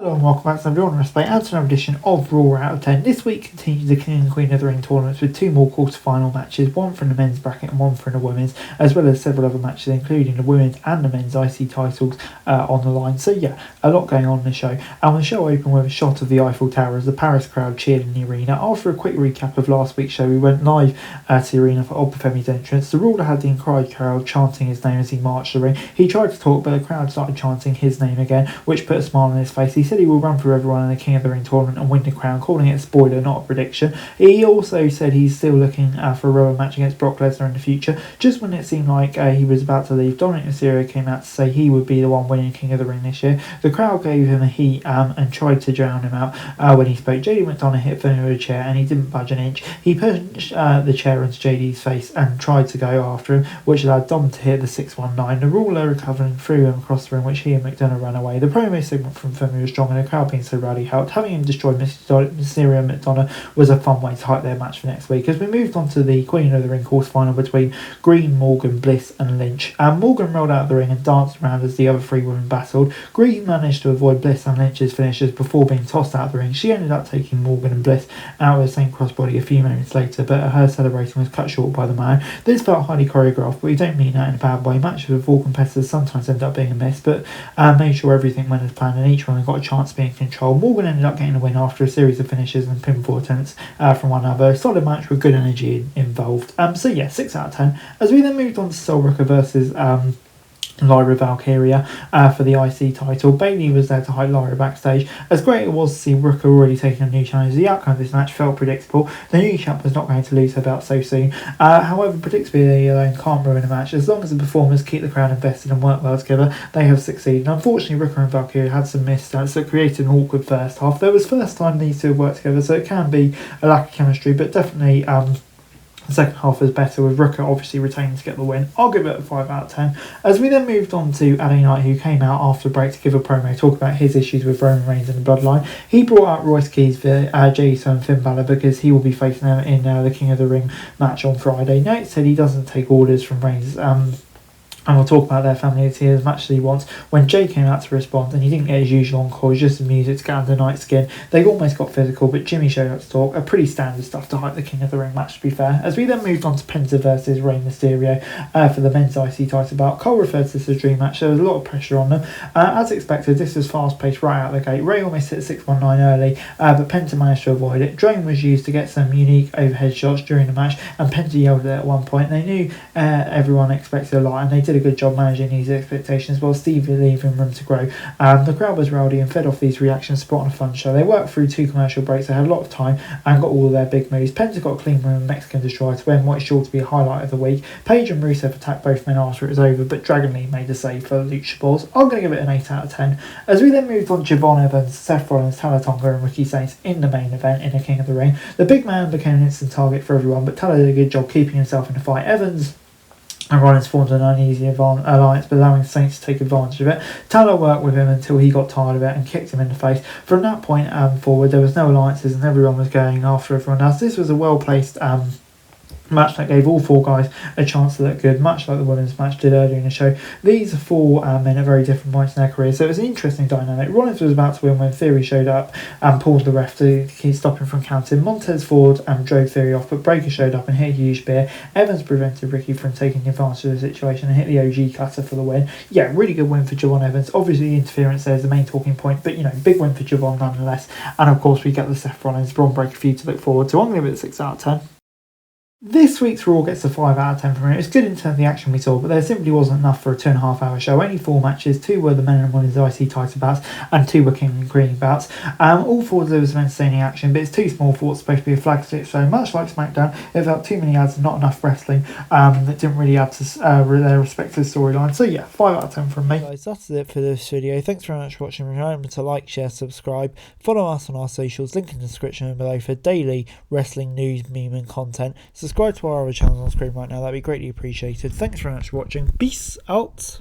Hello and welcome back to everyone. Let's play out another edition of Raw out of 10. This week continues the King and Queen of the Ring tournaments with two more quarter-final matches, one from the men's bracket and one from the women's, as well as several other matches including the women's and the men's IC titles on the line. So yeah, a lot going on in the show. And the show opened with a shot of the Eiffel Tower as the Paris crowd cheered in the arena. After a quick recap of last week's show, we went live to the arena for Obafemi's entrance. The ruler had the encouraged crowd chanting his name as he marched the ring. He tried to talk, but the crowd started chanting his name again, which put a smile on his face. He said he will run through everyone in the King of the Ring tournament and win the crown, calling it a spoiler, not a prediction. He also said he's still looking for a rubber match against Brock Lesnar in the future. Just when it seemed like he was about to leave, Dominic Mysterio came out to say he would be the one winning King of the Ring this year. The crowd gave him a heat and tried to drown him out when he spoke. JD McDonough hit Finn with a chair and he didn't budge an inch. He punched the chair into JD's face and tried to go after him, which allowed Dom to hit the 619. The ruler recovering threw him across the ring, which he and McDonough ran away. The promo segment from Finn was strong and the crowd being so rowdy helped. Having him destroy Mysterio and McDonough was a fun way to hype their match for next week. As we moved on to the Queen of the Ring quarter final between Green, Morgan, Bliss and Lynch. Morgan rolled out of the ring and danced around as the other three women battled. Green managed to avoid Bliss and Lynch's finishes before being tossed out of the ring. She ended up taking Morgan and Bliss out of the same crossbody a few minutes later, but her celebration was cut short by the man. This felt highly choreographed, but we don't mean that in a bad way. Matches with all competitors sometimes end up being a mess, but made sure everything went as planned and each one got a chance to be in control. Morgan ended up getting the win after a series of finishes and pinfall attempts from one another. A solid match with good energy involved. So yeah, 6 out of 10. As we then moved on to Soul Rooker versus Lyra Valkyria for the IC title. Bayley was there to hype Lyra backstage. As great it was to see Rooker already taking a new challenge, the outcome of this match felt predictable. The new champ was not going to lose her belt so soon. However, predictability alone can't ruin a match. As long as the performers keep the crowd invested and work well together, they have succeeded. Unfortunately, Rooker and Valkyria had some missed that created an awkward first half. There was first time these two have worked together, so it can be a lack of chemistry, but definitely the second half is better, with Rooker obviously retaining to get the win. I'll give it a 5 out of 10. As we then moved on to LA Knight, who came out after the break to give a promo, talk about his issues with Roman Reigns and the Bloodline. He brought out Royce Keys for Jey Uso and Finn Balor because he will be facing them in the King of the Ring match on Friday. Knight said he doesn't take orders from Reigns. And we'll talk about their family as much as he wants. When Jay came out to respond and he didn't get his usual encore, just the music to get under Knight's skin, they almost got physical, but Jimmy showed up to talk. A pretty standard stuff to hype the King of the Ring match, to be fair. As we then moved on to Penta versus Rey Mysterio for the men's IC title bout. Cole referred to this as a dream match. There was a lot of pressure on them. As expected, this was fast paced right out the gate. Rey almost hit 619 early, but Penta managed to avoid it. Drone was used to get some unique overhead shots during the match, and Penta yelled at one point. They knew everyone expected a lot, and they did a good job managing these expectations while Steve leaving room to grow. The crowd was rowdy and fed off these reactions to put on a fun show. They worked through 2 commercial breaks, they had a lot of time and got all of their big moves. Penta got a clean win with Mexican Destroyer to win what is sure to be a highlight of the week. Paige and Rusev attacked both men after it was over, but Dragon Lee made the save for the Lucha Balls. I'm going to give it an 8 out of 10. As we then moved on to Javon Evans, Seth Rollins, Tala Tonga and Ricky Saints in the main event in the King of the Ring. The big man became an instant target for everyone, but Tala did a good job keeping himself in the fight. Evans and Rollins formed an uneasy alliance, but allowing Saints to take advantage of it. Tala worked with him until he got tired of it and kicked him in the face. From that point forward, there was no alliances and everyone was going after everyone else. This was a well-placed match that gave all 4 guys a chance to look good, much like the women's match did earlier in the show. These 4 men at very different points in their career, so it was an interesting dynamic. Rollins was about to win when Theory showed up and pulled the ref to keep stopping from counting. Montez Ford drove Theory off, but Breaker showed up and hit a huge spear. Evans prevented Ricky from taking advantage of the situation and hit the OG cutter for the win. Yeah, really good win for Javon Evans. Obviously the interference there is the main talking point, but big win for Javon nonetheless. And of course we get the Seth Rollins Braun Breaker feud to look forward to. I'm going to give it a 6 out of 10. This week's Raw gets a 5 out of 10 from me. It was good in terms of the action we saw, but there simply wasn't enough for a 2.5 hour show. Only 4 matches, 2 were the men and women's IC title bouts, and 2 were King and Queen bouts. All 4 delivered some entertaining action, but it's too small for what's supposed to be a flagship show. Much like SmackDown, it felt too many ads and not enough wrestling that didn't really add to their respective storylines. So yeah, 5 out of 10 from me. Guys, that's it for this video. Thanks very much for watching. Remember to like, share, subscribe, follow us on our socials, link in the description below for daily wrestling news, meme and content. Subscribe to our other channels on screen right now, that'd be greatly appreciated. Thanks very much for watching. Peace out.